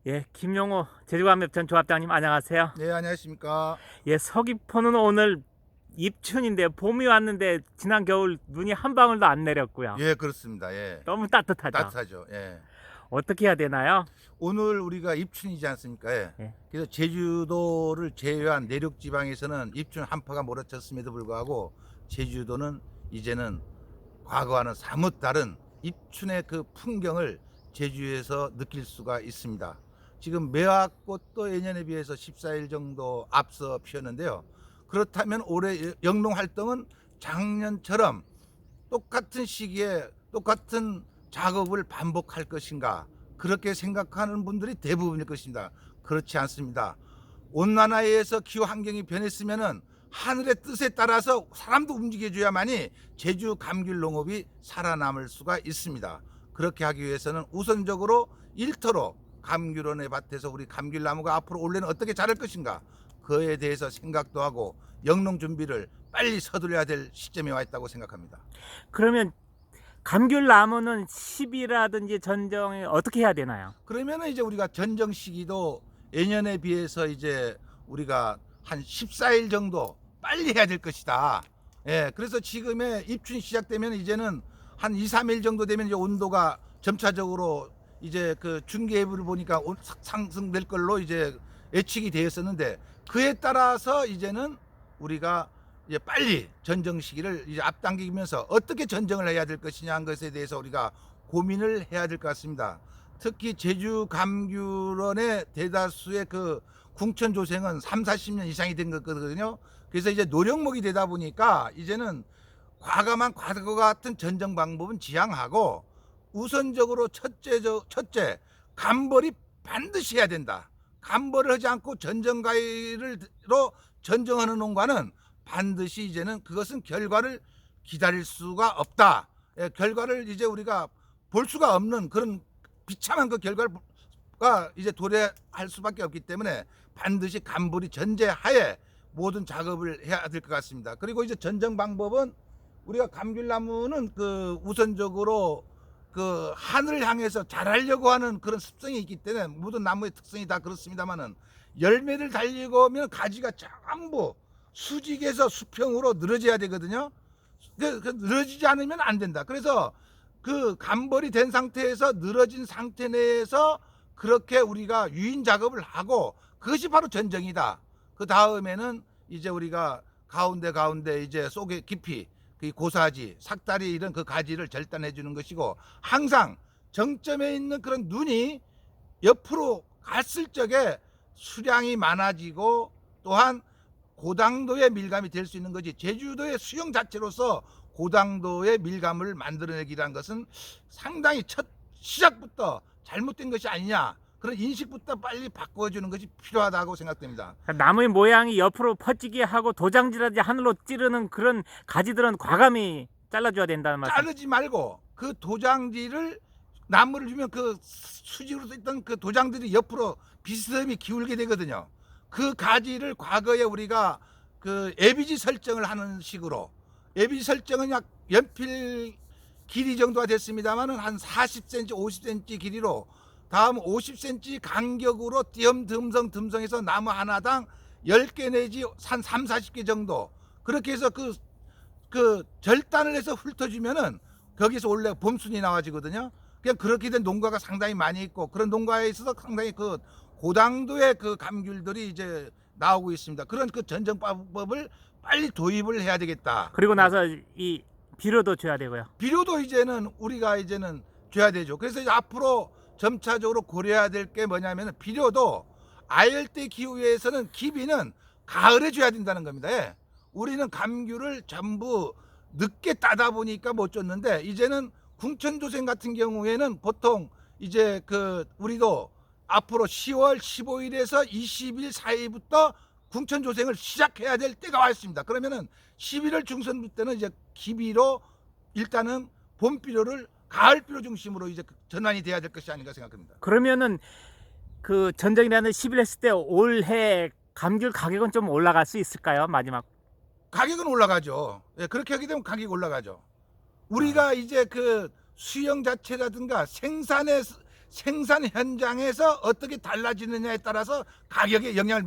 예, 김용호 제주광맵전 조합장님 안녕하세요. 네, 안녕하십니까. 예, 서귀포는 오늘 입춘인데 봄이 왔는데 지난 겨울 눈이 한 방울도 안 내렸고요. 예, 그렇습니다. 예. 너무 따뜻하죠. 따뜻하죠. 예. 어떻게 해야 되나요? 오늘 우리가 입춘이지 않습니까? 예. 예. 그래서 제주도를 제외한 내륙 지방에서는 입춘 한파가 몰아쳤음에도 불구하고 제주도는 이제는 과거와는 사뭇 다른 입춘의 그 풍경을 제주에서 느낄 수가 있습니다. 지금 매화꽃도 예년에 비해서 14일 정도 앞서 피었는데요. 그렇다면 올해 영농 활동은 작년처럼 똑같은 시기에 똑같은 작업을 반복할 것인가, 그렇게 생각하는 분들이 대부분일 것입니다. 그렇지 않습니다. 온난화에 의해서 기후 환경이 변했으면은 하늘의 뜻에 따라서 사람도 움직여줘야만이 제주 감귤 농업이 살아남을 수가 있습니다. 그렇게 하기 위해서는 우선적으로 일터로 감귤원의 밭에서 우리 감귤나무가 앞으로 올해는 어떻게 자랄 것인가, 그에 대해서 생각도 하고 영농 준비를 빨리 서둘러야 될 시점에 와 있다고 생각합니다. 그러면 감귤 나무는 시비라든지 전정에 어떻게 해야 되나요? 그러면은 이제 우리가 전정 시기도 예년에 비해서 이제 우리가 한 14일 정도 빨리 해야 될 것이다. 예, 그래서 지금의 입춘이 시작되면 이제는 한 2, 3일 정도 되면 이제 온도가 점차적으로 이제 그 중계예보를 보니까 상승될 걸로 이제 예측이 되었었는데, 그에 따라서 이제는 우리가 이제 빨리 전정 시기를 이제 앞당기면서 어떻게 전정을 해야 될 것이냐 한 것에 대해서 우리가 고민을 해야 될 것 같습니다. 특히 제주 감귤원의 대다수의 그 궁천 조생은 3, 40년 이상이 된 거거든요. 그래서 이제 노령목이 되다 보니까 이제는 과감한 과거 같은 전정 방법은 지양하고 우선적으로 첫째 감벌이 반드시 해야 된다. 감벌을 하지 않고 전정가위로 전정하는 농가는 반드시 이제는 그것은 결과를 기다릴 수가 없다. 예, 결과를 이제 우리가 볼 수가 없는 그런 비참한 그 결과가 이제 도래할 수밖에 없기 때문에 반드시 감벌이 전제하에 모든 작업을 해야 될 것 같습니다. 그리고 이제 전정 방법은 우리가 감귤나무는 그 우선적으로 그 하늘을 향해서 자라려고 하는 그런 습성이 있기 때문에 모든 나무의 특성이 다 그렇습니다만은 열매를 달리고 오면 가지가 전부 수직에서 수평으로 늘어져야 되거든요. 늘어지지 않으면 안 된다. 그래서 그 감벌이 된 상태에서 늘어진 상태 내에서 그렇게 우리가 유인 작업을 하고 그것이 바로 전정이다. 그 다음에는 이제 우리가 가운데 이제 속에 깊이 그 고사지, 삭다리 이런 그 가지를 절단해 주는 것이고, 항상 정점에 있는 그런 눈이 옆으로 갔을 적에 수량이 많아지고 또한 고당도의 밀감이 될 수 있는 거지, 제주도의 수영 자체로서 고당도의 밀감을 만들어내기란 것은 상당히 첫 시작부터 잘못된 것이 아니냐, 그런 인식부터 빨리 바꿔주는 것이 필요하다고 생각됩니다. 나무의 모양이 옆으로 퍼지게 하고 도장지라든지 하늘로 찌르는 그런 가지들은 과감히 잘라줘야 된다는 말씀. 자르지 말고 그 도장지를 나무를 주면 그 수직으로 있던 그 도장들이 옆으로 비스듬히 기울게 되거든요. 그 가지를 과거에 우리가 그 예비지 설정을 하는 식으로, 예비지 설정은 약 연필 길이 정도가 됐습니다만은 한 40cm, 50cm 길이로 다음 50cm 간격으로 듬성해서 나무 하나당 10개 내지 한 3, 40개 정도, 그렇게 해서 그 절단을 해서 훑어주면은 거기서 원래 봄순이 나와지거든요. 그냥 그렇게 된 농가가 상당히 많이 있고, 그런 농가에 있어서 상당히 그 고당도의 그 감귤들이 이제 나오고 있습니다. 그런 그 전정법을 빨리 도입을 해야 되겠다. 그리고 나서 이 비료도 줘야 되고요. 비료도 이제는 우리가 이제는 줘야 되죠. 그래서 이제 앞으로 점차적으로 고려해야 될 게 뭐냐면 비료도 아열대 기후에서는 기비는 가을에 줘야 된다는 겁니다. 예. 우리는 감귤을 전부 늦게 따다 보니까 못 줬는데, 이제는 궁천조생 같은 경우에는 보통 이제 그 우리도 앞으로 10월 15일에서 20일 사이부터 궁천조생을 시작해야 될 때가 왔습니다. 그러면은 11월 중순부터는 이제 기비로 일단은 봄비료를 가을비료 중심으로 이제 전환이 돼야 될 것이 아닌가 생각합니다. 그러면은 그 전정이라는 10일 했을 때 올해 감귤 가격은 좀 올라갈 수 있을까요? 마지막 가격은 올라가죠. 예, 그렇게 하게 되면 가격이 올라가죠. 우리가 이제 그 수영 자체라든가 생산 현장에서 어떻게 달라지느냐에 따라서 가격에 영향을